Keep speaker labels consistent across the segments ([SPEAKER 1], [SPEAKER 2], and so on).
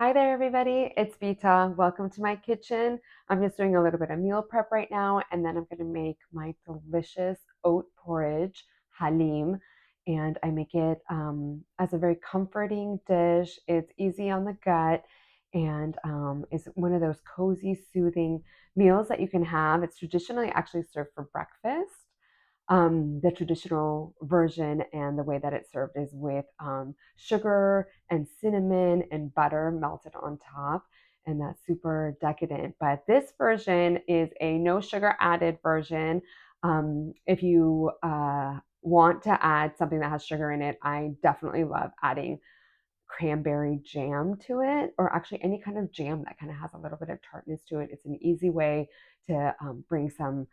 [SPEAKER 1] Hi there, everybody. It's Beata. Welcome to my kitchen. I'm just doing a little bit of meal prep right now, and then I'm going to make my delicious oat porridge, Halim. And I make it as a very comforting dish. It's easy on the gut and is one of those cozy, soothing meals that you can have. It's traditionally actually served for breakfast. The traditional version and the way that it's served is with sugar and cinnamon and butter melted on top. And that's super decadent. But this version is a no sugar added version. If you want to add something that has sugar in it, I definitely love adding cranberry jam to it, or actually any kind of jam that kind of has a little bit of tartness to it. It's an easy way to bring some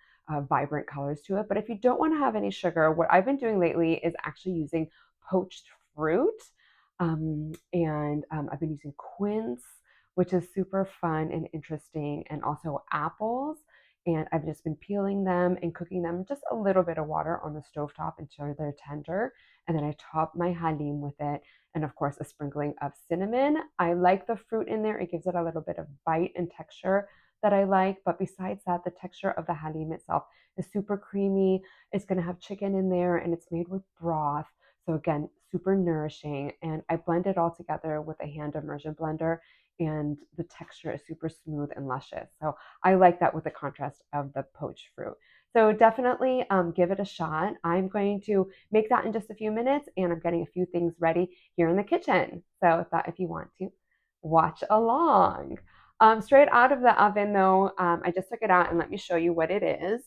[SPEAKER 1] vibrant colors to it. But if you don't want to have any sugar, what I've been doing lately is actually using poached fruit. And I've been using quince, which is super fun and interesting, and also apples. And I've just been peeling them and cooking them just a little bit of water on the stovetop until they're tender. And then I top my halim with it, and of course a sprinkling of cinnamon. I like the fruit in there. It gives it a little bit of bite and texture that I like. But besides that, the texture of the halim itself is super creamy. It's going to have chicken in there, and it's made with broth. So again, super nourishing. And I blend it all together with a hand immersion blender, and the texture is super smooth and luscious. So I like that with the contrast of the poached fruit. So definitely give it a shot. I'm going to make that in just a few minutes, and I'm getting a few things ready here in the kitchen. So if you want to watch along. Straight out of the oven though, I just took it out, and let me show you what it is.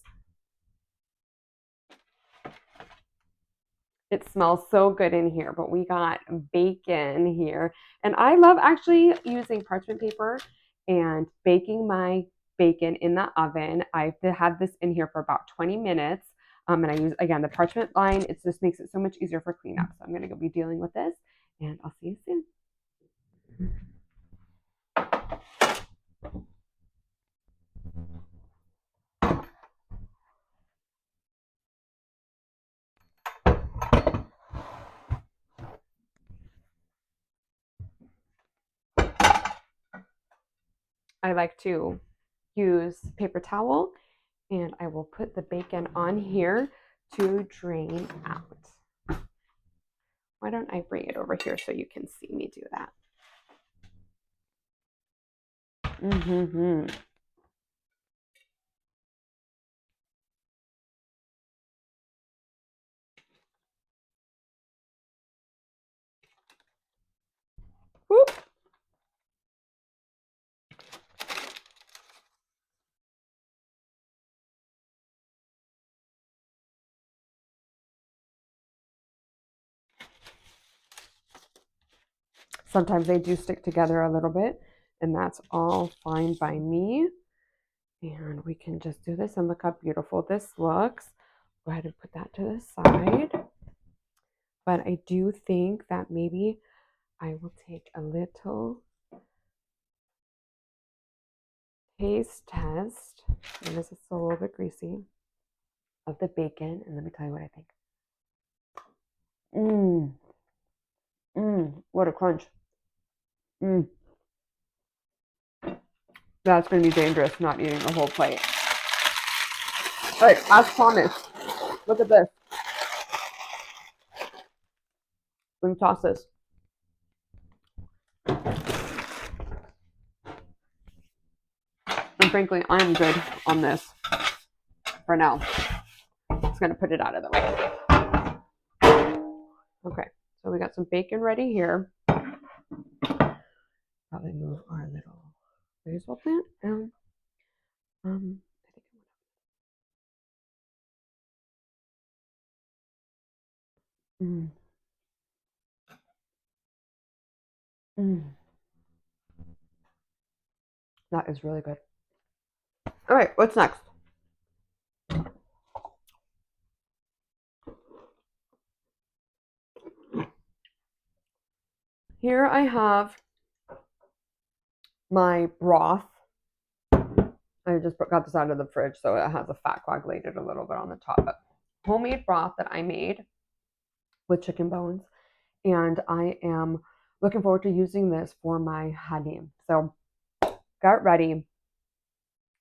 [SPEAKER 1] It smells so good in here, but we got bacon here. And I love actually using parchment paper and baking my bacon in the oven. I've had this in here for about 20 minutes. And I use, again, the parchment line. It just makes it so much easier for cleanup. So I'm going to be dealing with this, and I'll see you soon. I like to use paper towel, and I will put the bacon on here to drain out. Why don't I bring it over here so you can see me do that? Mm-hmm. Whoop. Sometimes they do stick together a little bit, and that's all fine by me. And we can just do this, and look how beautiful this looks. Go ahead and put that to the side. But I do think that maybe I will take a little taste test, and this is a little bit greasy, of the bacon, and let me tell you what I think. Mmm, what a crunch. Mmm, that's going to be dangerous, not eating the whole plate. All right, as promised, look at this. Let me toss this. And frankly, I'm good on this for now. Just going to put it out of the way. Okay, so we got some bacon ready here. Probably move our little basil plant down. I think mm, mm, that is really good. All right, what's next? Here I have my broth. I just got this out of the fridge, so it has a fat coagulated a little bit on the top. But homemade broth that I made with chicken bones, and I am looking forward to using this for my Halim. So get ready.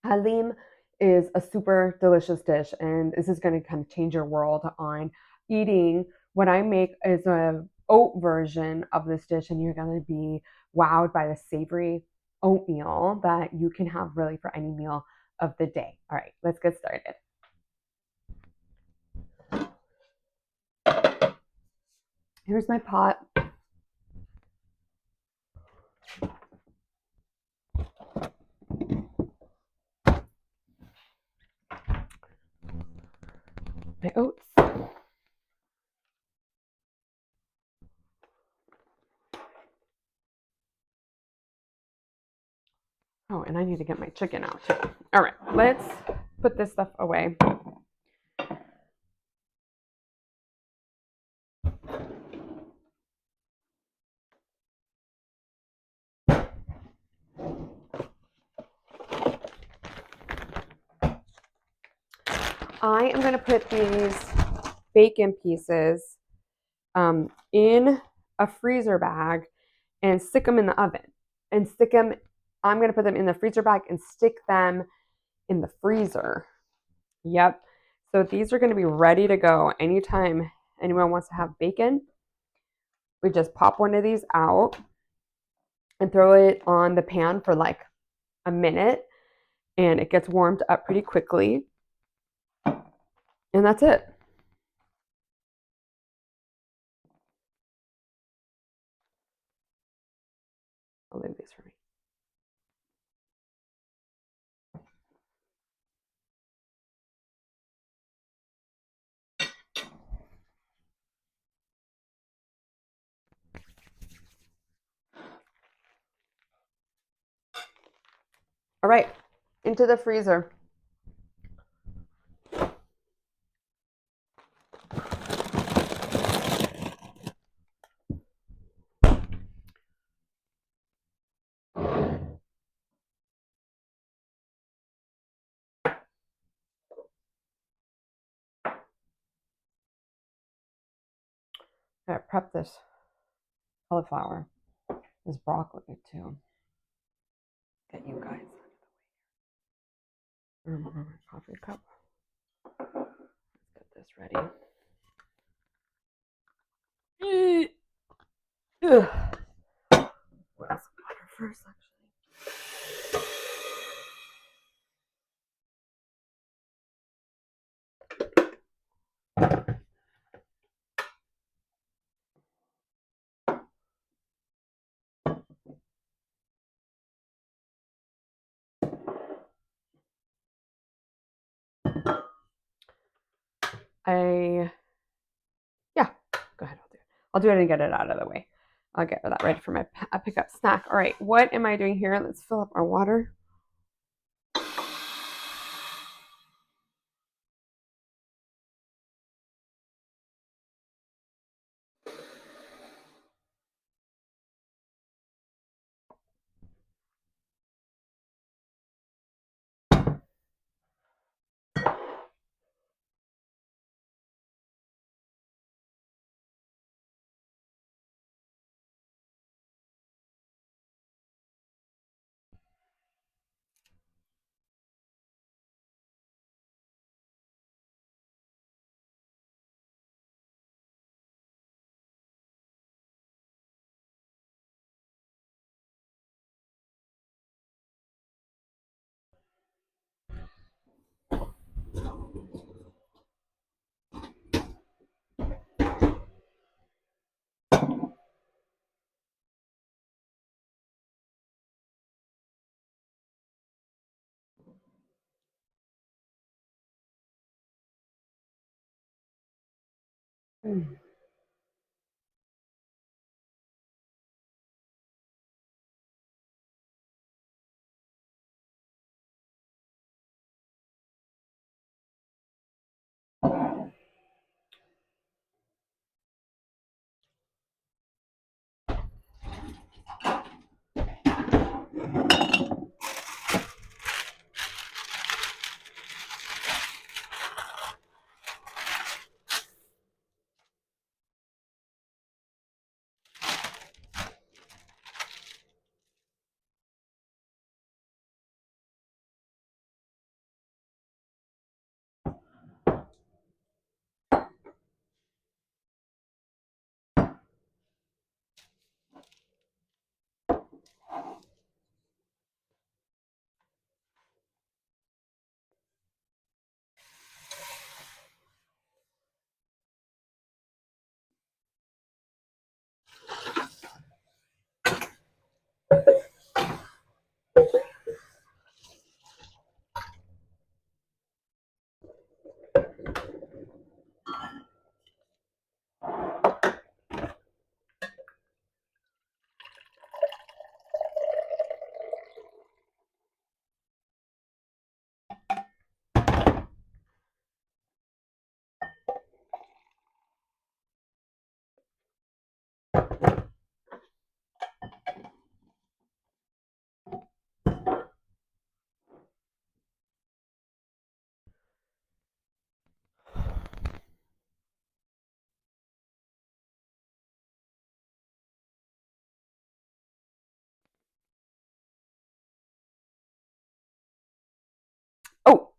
[SPEAKER 1] Halim is a super delicious dish, and this is going to kind of change your world on eating. What I make is a oat version of this dish, and you're going to be wowed by the savory oatmeal that you can have really for any meal of the day. All right, let's get started. Here's my pot. My oats. Oh, and I need to get my chicken out too. All right, let's put this stuff away. I am going to put these bacon pieces in a freezer bag and stick them in the oven. I'm going to put them in the freezer bag and stick them in the freezer. Yep. So these are going to be ready to go anytime anyone wants to have bacon. We just pop one of these out and throw it on the pan for like a minute, and it gets warmed up pretty quickly. And that's it. I'll leave these for me. All right, into the freezer. I gotta prep this cauliflower, this broccoli too. Get you guys coffee cup. Let's get this ready. Put some water first, actually. Yeah, go ahead. I'll do it and get it out of the way. I'll get that ready for my pickup snack. All right, what am I doing here? Let's fill up our water.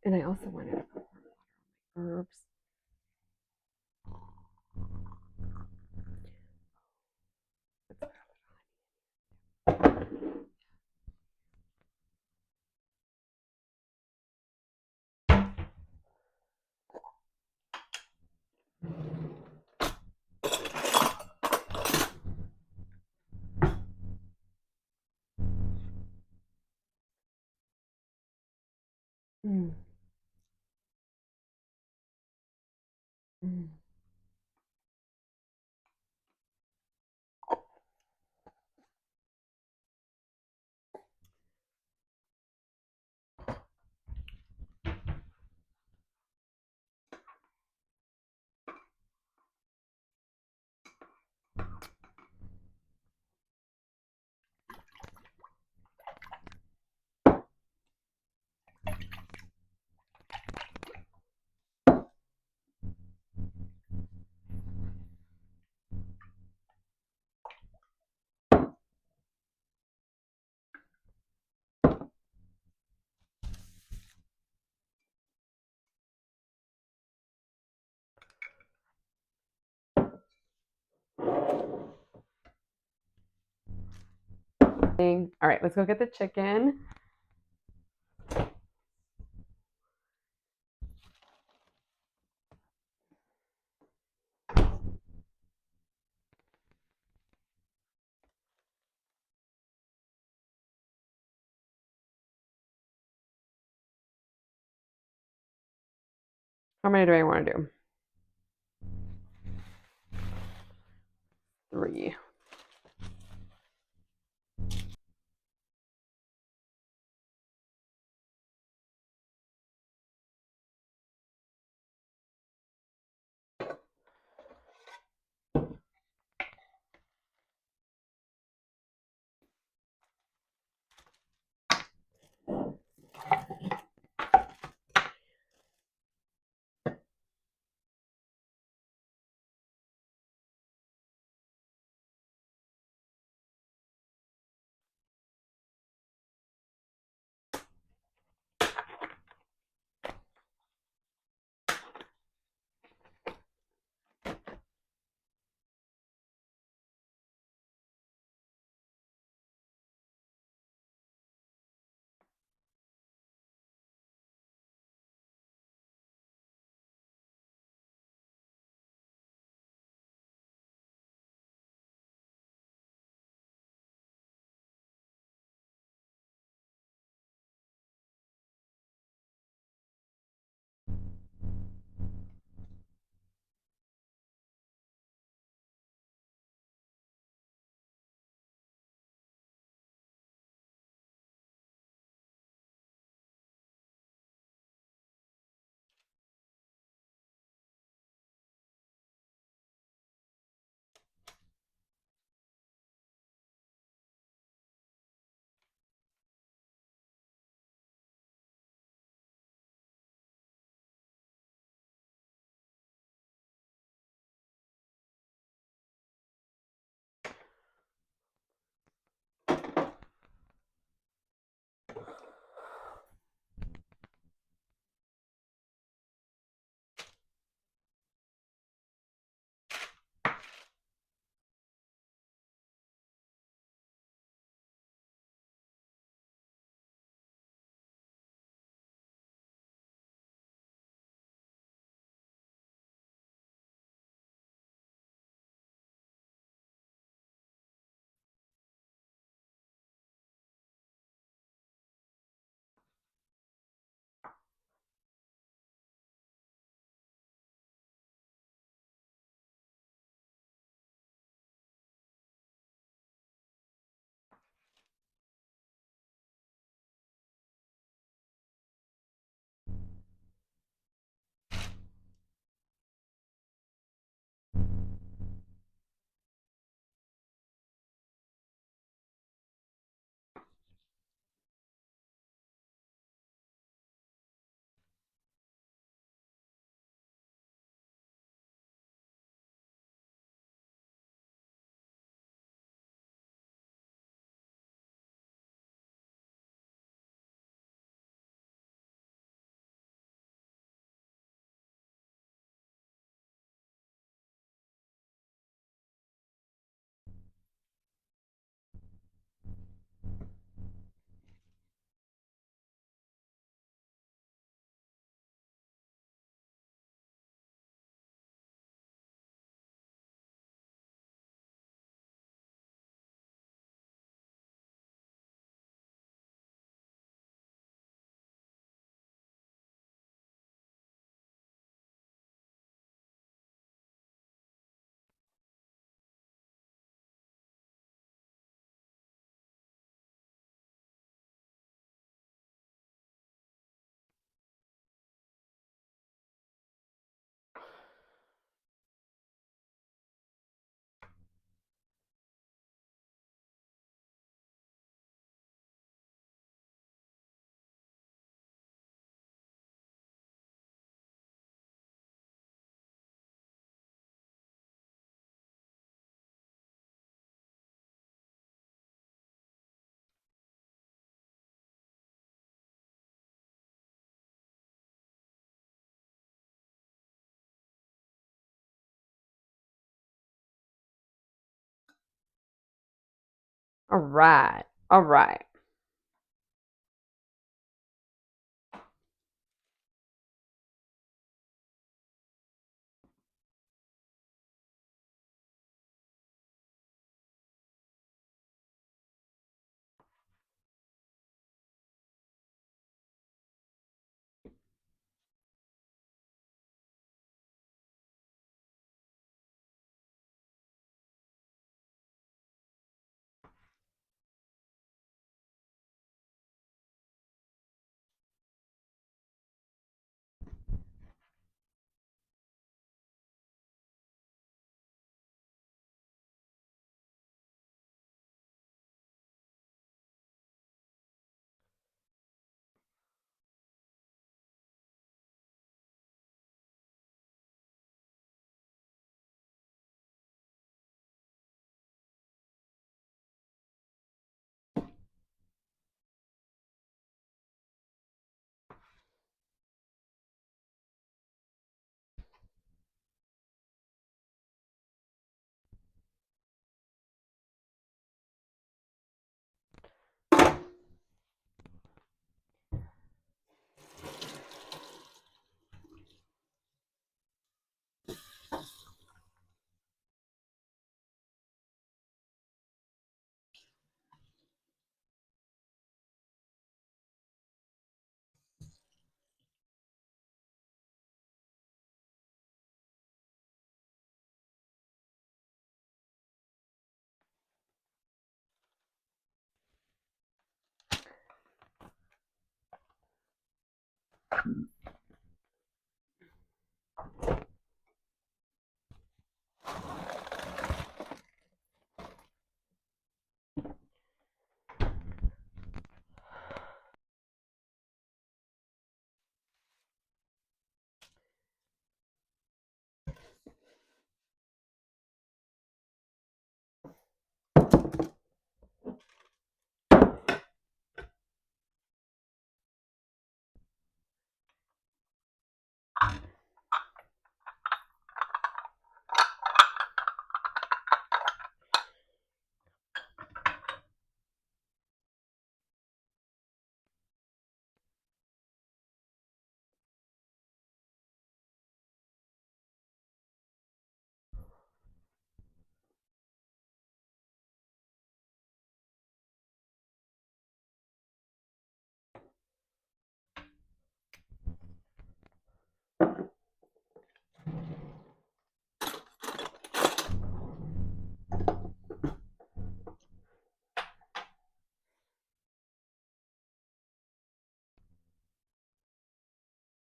[SPEAKER 1] And I also wanted to put more water on my herbs. Mm. Mm. All right, let's go get the chicken. How many do I want to do? 3. All right. All right.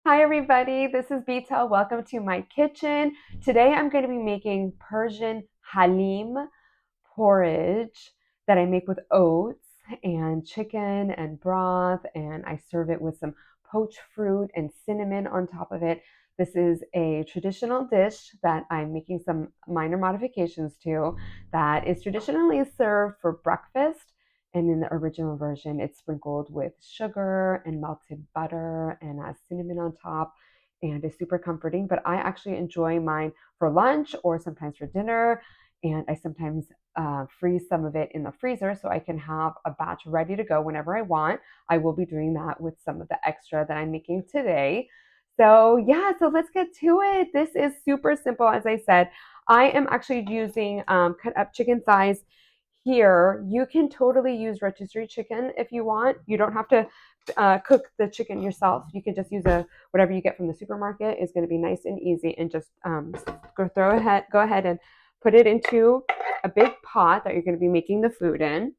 [SPEAKER 1] Hi everybody, this is Beata. Welcome to my kitchen. Today I'm going to be making Persian Haleem porridge that I make with oats and chicken and broth, and I serve it with some poached fruit and cinnamon on top of it. This is a traditional dish that I'm making some minor modifications to that is traditionally served for breakfast. And in the original version, it's sprinkled with sugar and melted butter and has cinnamon on top and is super comforting. But I actually enjoy mine for lunch or sometimes for dinner. And I sometimes freeze some of it in the freezer so I can have a batch ready to go whenever I want. I will be doing that with some of the extra that I'm making today. So yeah, so let's get to it. This is super simple. As I said, I am actually using cut up chicken thighs here. You can totally use rotisserie chicken if you want. You don't have to cook the chicken yourself. You can just use whatever you get from the supermarket is going to be nice and easy, and just go ahead and put it into a big pot that you're going to be making the food in.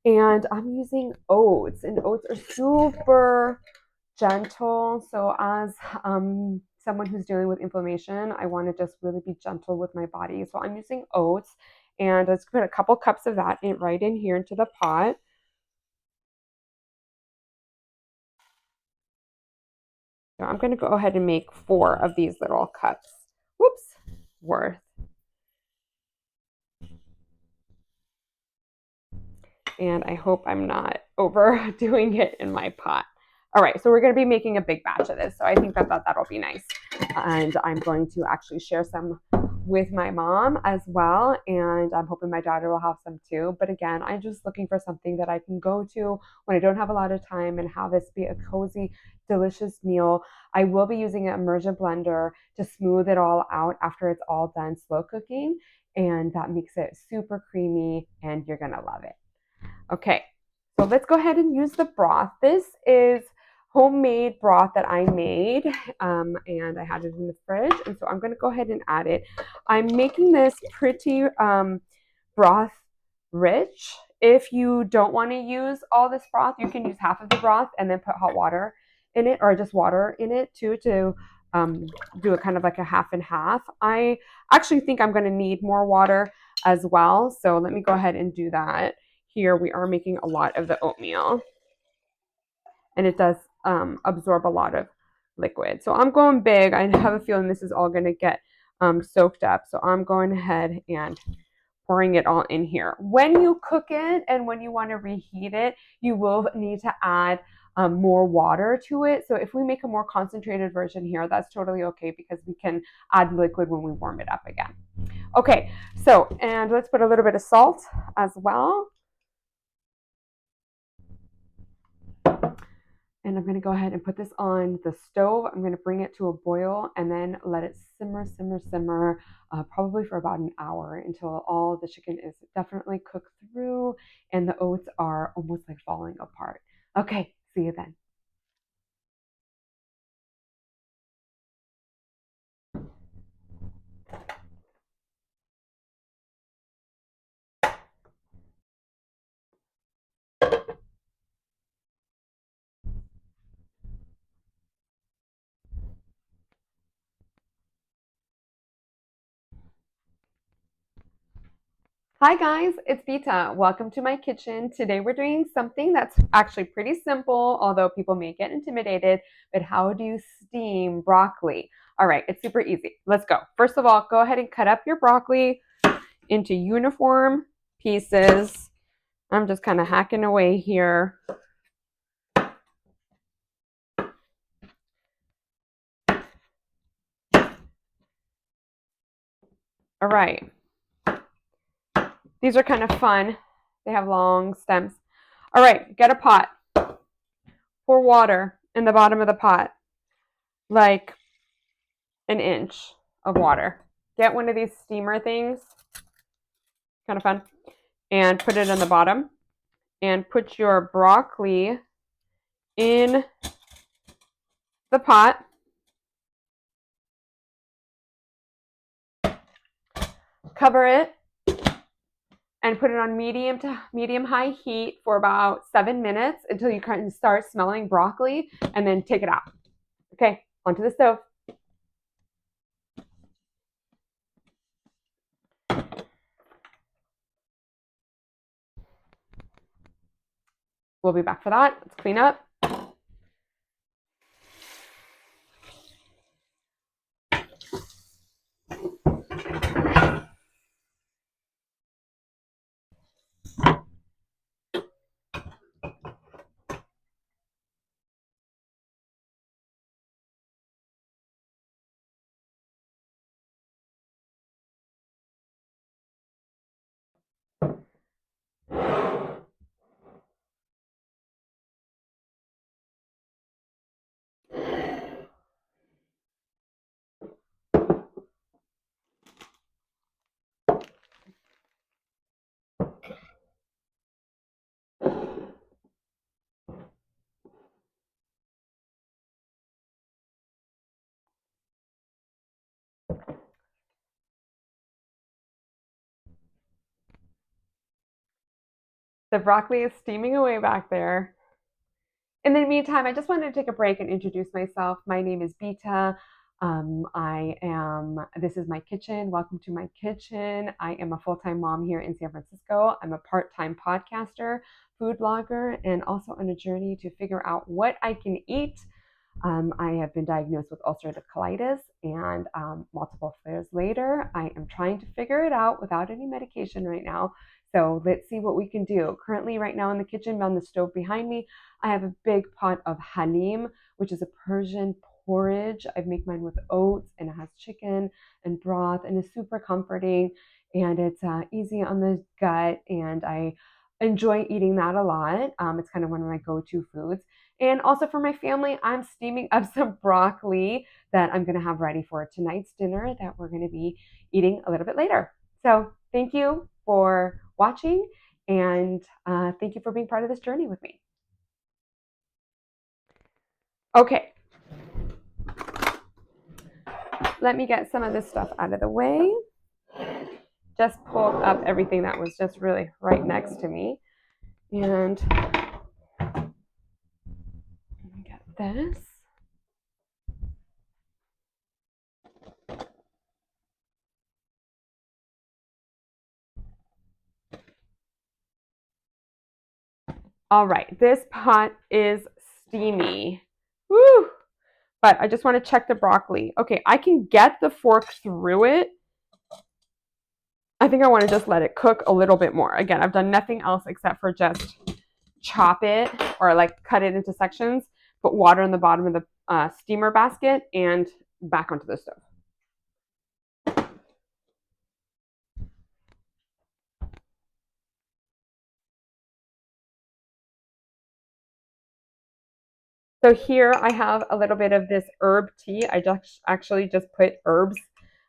[SPEAKER 1] And I'm using oats, and oats are super gentle. So as someone who's dealing with inflammation, I want to just really be gentle with my body. So I'm using oats, and let's put a couple cups of that right in here into the pot. So I'm going to go ahead and make 4 of these little cups. Whoops, worth. And I hope I'm not overdoing it in my pot. All right, so we're going to be making a big batch of this, so I think that'll be nice. And I'm going to actually share some with my mom as well, and I'm hoping my daughter will have some too. But again, I'm just looking for something that I can go to when I don't have a lot of time and have this be a cozy, delicious meal. I will be using an immersion blender to smooth it all out after it's all done slow cooking, and that makes it super creamy, and you're gonna love it. Okay, so let's go ahead and use the broth. This is homemade broth that I made, and I had it in the fridge, and so I'm going to go ahead and add it. I'm making this pretty broth rich. If you don't want to use all this broth, you can use half of the broth and then put hot water in it, or just water in it too, to do it kind of like a half and half. I actually think I'm going to need more water as well, so let me go ahead and do that. Here we are making a lot of the oatmeal, and it does absorb a lot of liquid. So I'm going big. I have a feeling this is all going to get soaked up. So I'm going ahead and pouring it all in here. When you cook it and when you want to reheat it, you will need to add more water to it. So if we make a more concentrated version here, that's totally okay, because we can add liquid when we warm it up again. Okay, so, and let's put a little bit of salt as well. And I'm going to go ahead and put this on the stove. I'm going to bring it to a boil and then let it simmer, probably for about an hour, until all the chicken is definitely cooked through and the oats are almost like falling apart. Okay, see you then. Hi guys, it's Beata. Welcome to my kitchen. Today we're doing something that's actually pretty simple, although people may get intimidated, but how do you steam broccoli? All right, it's super easy. Let's go. First of all, go ahead and cut up your broccoli into uniform pieces. I'm just kind of hacking away here. All right. These are kind of fun. They have long stems. All right, get a pot. Pour water in the bottom of the pot, like an inch of water. Get one of these steamer things, kind of fun, and put it in the bottom. And put your broccoli in the pot. Cover it and put it on medium to medium high heat for about 7 minutes until you kind of start smelling broccoli, and then take it out. Okay, onto the stove. We'll be back for that. Let's clean up. The broccoli is steaming away back there. In the meantime, I just wanted to take a break and introduce myself. My name is Beata. This is my kitchen. Welcome to my kitchen. I am a full-time mom here in San Francisco. I'm a part-time podcaster, food blogger, and also on a journey to figure out what I can eat. I have been diagnosed with ulcerative colitis, and multiple flares later, I am trying to figure it out without any medication right now. So let's see what we can do. Currently, right now in the kitchen, on the stove behind me, I have a big pot of Halim, which is a Persian porridge. I make mine with oats, and it has chicken and broth, and it's super comforting, and it's easy on the gut, and I enjoy eating that a lot. It's kind of one of my go-to foods. And also for my family, I'm steaming up some broccoli that I'm going to have ready for tonight's dinner that we're going to be eating a little bit later. So thank you for watching, and thank you for being part of this journey with me. Okay, let me get some of this stuff out of the way. Just pulled up everything that was just really right next to me. And get this. All right, this pot is steamy. Woo! But I just want to check the broccoli. Okay, I can get the fork through it. I think I want to just let it cook a little bit more. Again, I've done nothing else except for just chop it or like cut it into sections, put water in the bottom of the steamer basket, and back onto the stove. So here I have a little bit of this herb tea. I just actually just put herbs.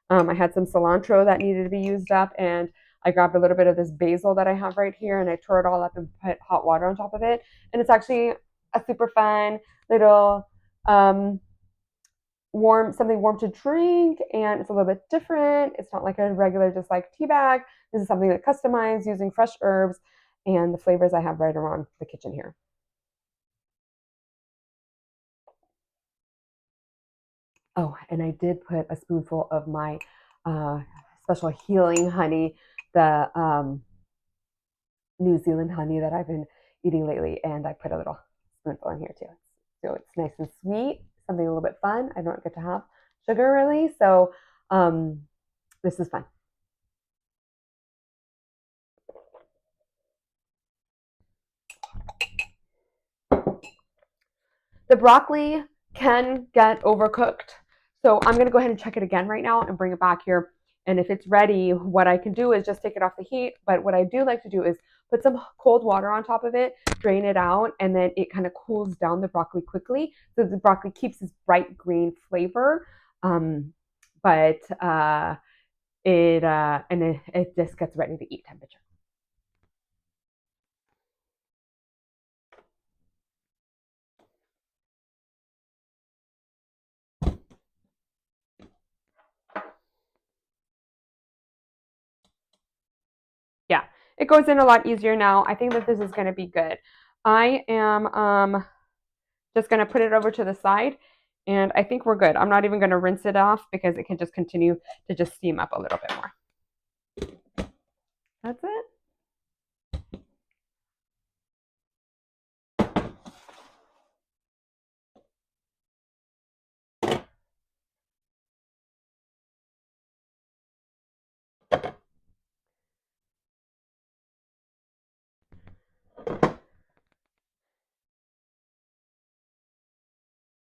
[SPEAKER 1] I had some cilantro that needed to be used up, and I grabbed a little bit of this basil that I have right here, and I tore it all up and put hot water on top of it. And it's actually a super fun little something warm to drink, and it's a little bit different. It's not like a regular just like tea bag. This is something that customized using fresh herbs and the flavors I have right around the kitchen here. Oh, and I did put a spoonful of my special healing honey, the New Zealand honey that I've been eating lately, and I put a little spoonful in here too. So it's nice and sweet, something a little bit fun. I don't get to have sugar really, so this is fun. The broccoli can get overcooked. So I'm going to go ahead and check it again right now and bring it back here. And if it's ready, what I can do is just take it off the heat. But what I do like to do is put some cold water on top of it, drain it out, and then it kind of cools down the broccoli quickly. So the broccoli keeps this bright green flavor. But it just gets ready to eat temperature. Yeah, it goes in a lot easier now. I think that this is going to be good. I am just going to put it over to the side, and I think we're good. I'm not even going to rinse it off because it can just continue to just steam up a little bit more. That's it.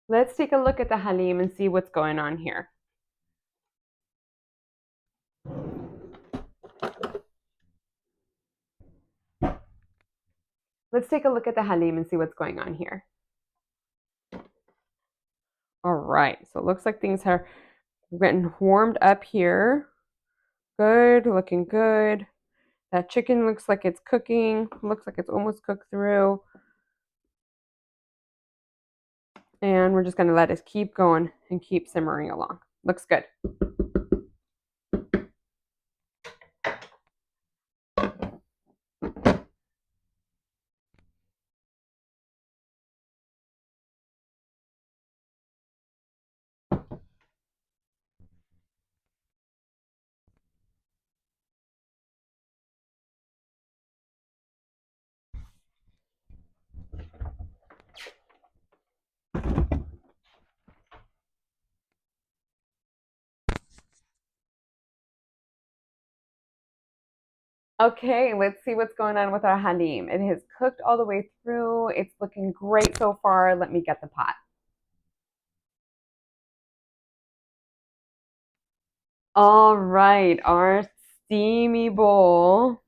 [SPEAKER 1] Let's take a look at the halim and see what's going on here. Let's take a look at the halim and see what's going on here. All right, so it looks like things are getting warmed up here. Good, looking good. That chicken looks like it's cooking. Looks like it's almost cooked through. And we're just going to let it keep going and keep simmering along. Looks good. Okay, let's see what's going on with our halim. It has cooked all the way through. It's looking great so far. Let me get the pot. All right, our steamy bowl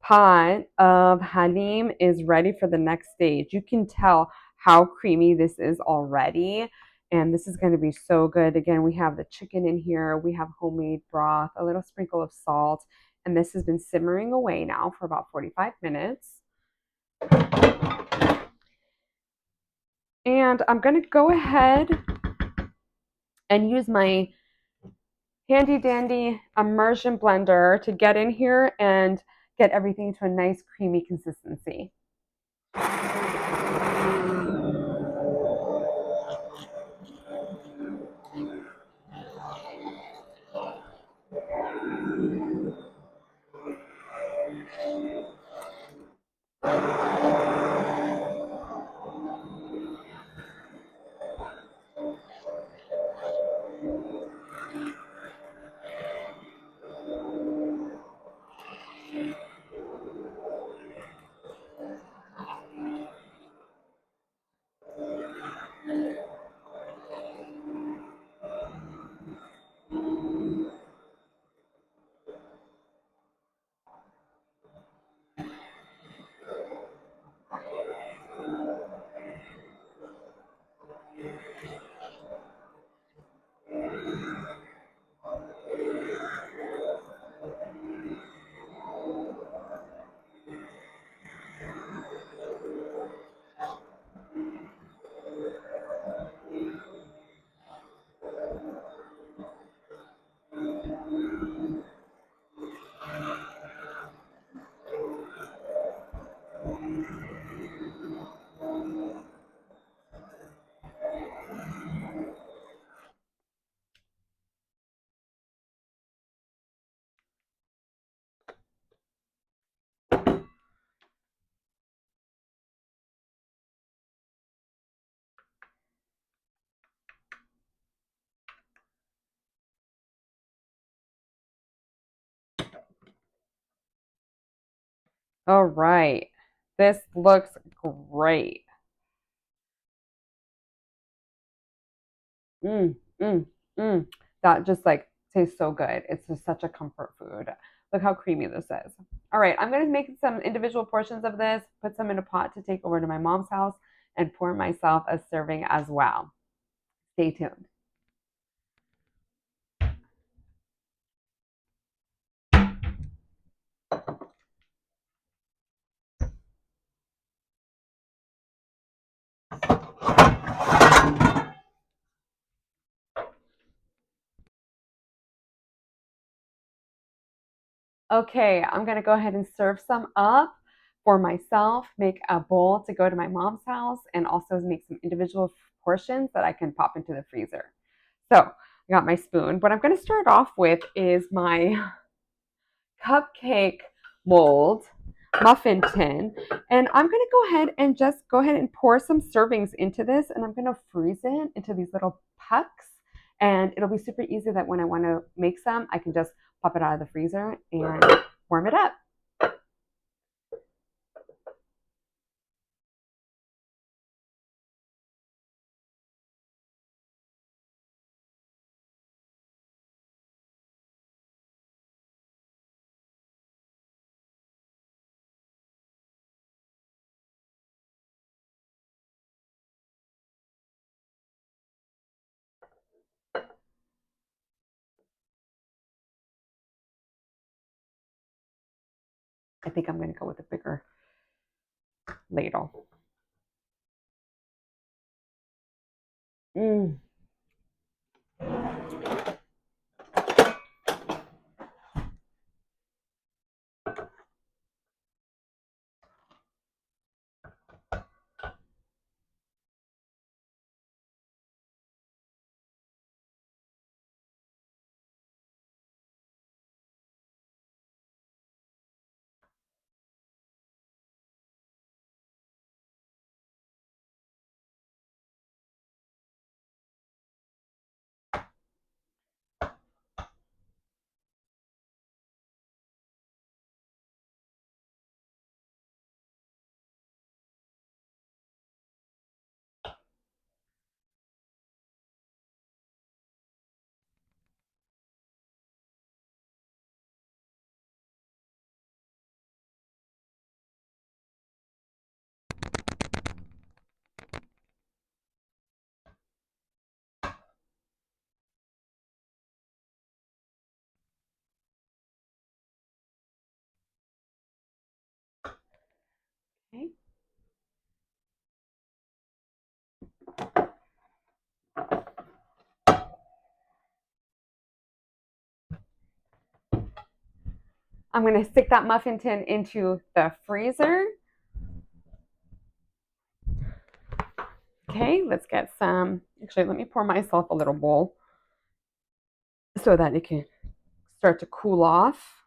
[SPEAKER 1] pot of Halim is ready for the next stage. You can tell how creamy this is already, and this is going to be so good. Again, we have the chicken in here, we have homemade broth, a little sprinkle of salt, and this has been simmering away now for about 45 minutes. And I'm going to go ahead and use my handy dandy immersion blender to get in here and get everything to a nice creamy consistency. All right, this looks great. Mm, mm, mm. That just like tastes so good. It's just such a comfort food. Look how creamy this is. All right, I'm going to make some individual portions of this, put some in a pot to take over to my mom's house, and pour myself a serving as well. Stay tuned. Okay, I'm gonna go ahead and serve some up for myself, make a bowl to go to my mom's house, and also make some individual portions that I can pop into the freezer. So I got my spoon. What I'm gonna start off with is my cupcake mold, muffin tin, and I'm gonna go ahead and just go ahead and pour some servings into this, and I'm gonna freeze it into these little pucks, and it'll be super easy that when I want to make some, I can just pop it out of the freezer and warm it up. I think I'm gonna go with a bigger ladle. Mm. Okay. I'm going to stick that muffin tin into the freezer. Okay, let's get some. Actually, let me pour myself a little bowl so that it can start to cool off.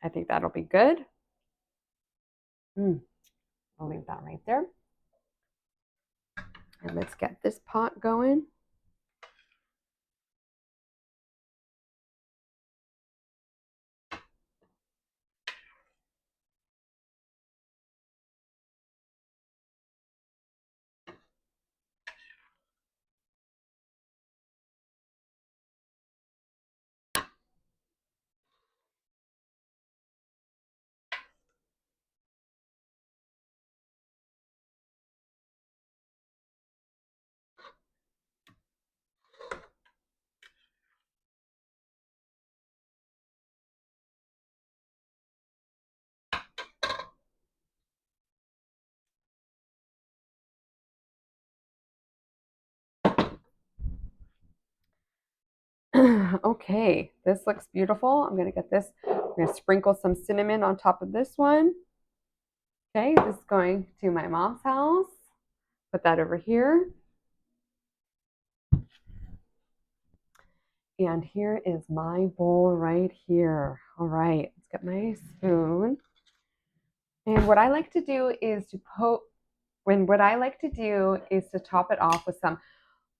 [SPEAKER 1] I think that'll be good. I'll leave that right there. And let's get this pot going. Okay, this looks beautiful. I'm going to get this. I'm going to sprinkle some cinnamon on top of this one. Okay, this is going to my mom's house. Put that over here. And here is my bowl right here. All right, let's get my spoon. And what I like to do is to top it off with some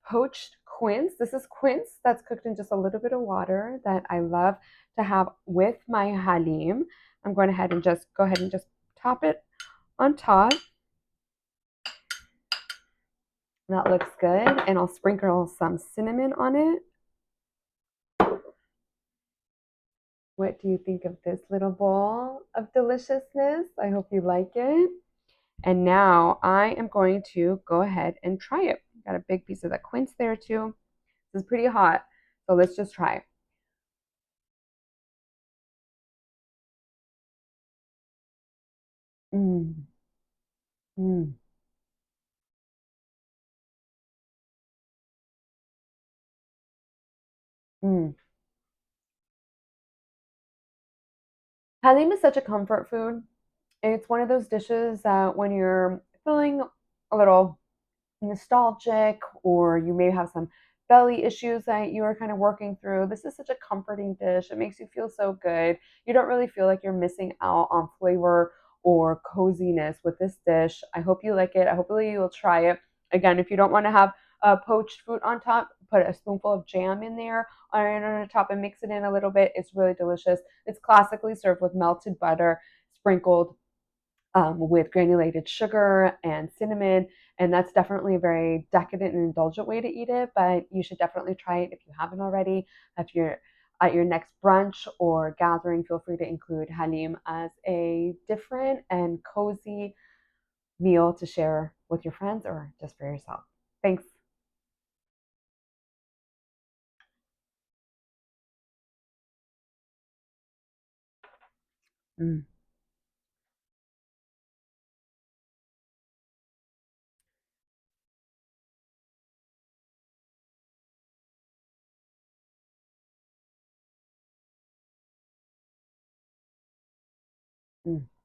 [SPEAKER 1] poached quince. This is quince that's cooked in just a little bit of water that I love to have with my halim. I'm going ahead and just top it on top. That looks good. And I'll sprinkle some cinnamon on it. What do you think of this little bowl of deliciousness? I hope you like it. And now I am going to go ahead and try it. Got a big piece of the quince there too. This is pretty hot, so let's just try. Mm, mm, mm. Halim is such a comfort food. It's one of those dishes that when you're feeling a little nostalgic or you may have some belly issues that you are kind of working through, this is such a comforting dish. It makes you feel so good. You don't really feel like you're missing out on flavor or coziness with this dish. I hope you like it. I hope you will try it. Again, if you don't want to have poached fruit on top, put a spoonful of jam in there on the top and mix it in a little bit. It's really delicious. It's classically served with melted butter sprinkled with granulated sugar and cinnamon. And that's definitely a very decadent and indulgent way to eat it, but you should definitely try it if you haven't already. If you're at your next brunch or gathering, feel free to include Halim as a different and cozy meal to share with your friends or just for yourself. Thanks. Mm, mm.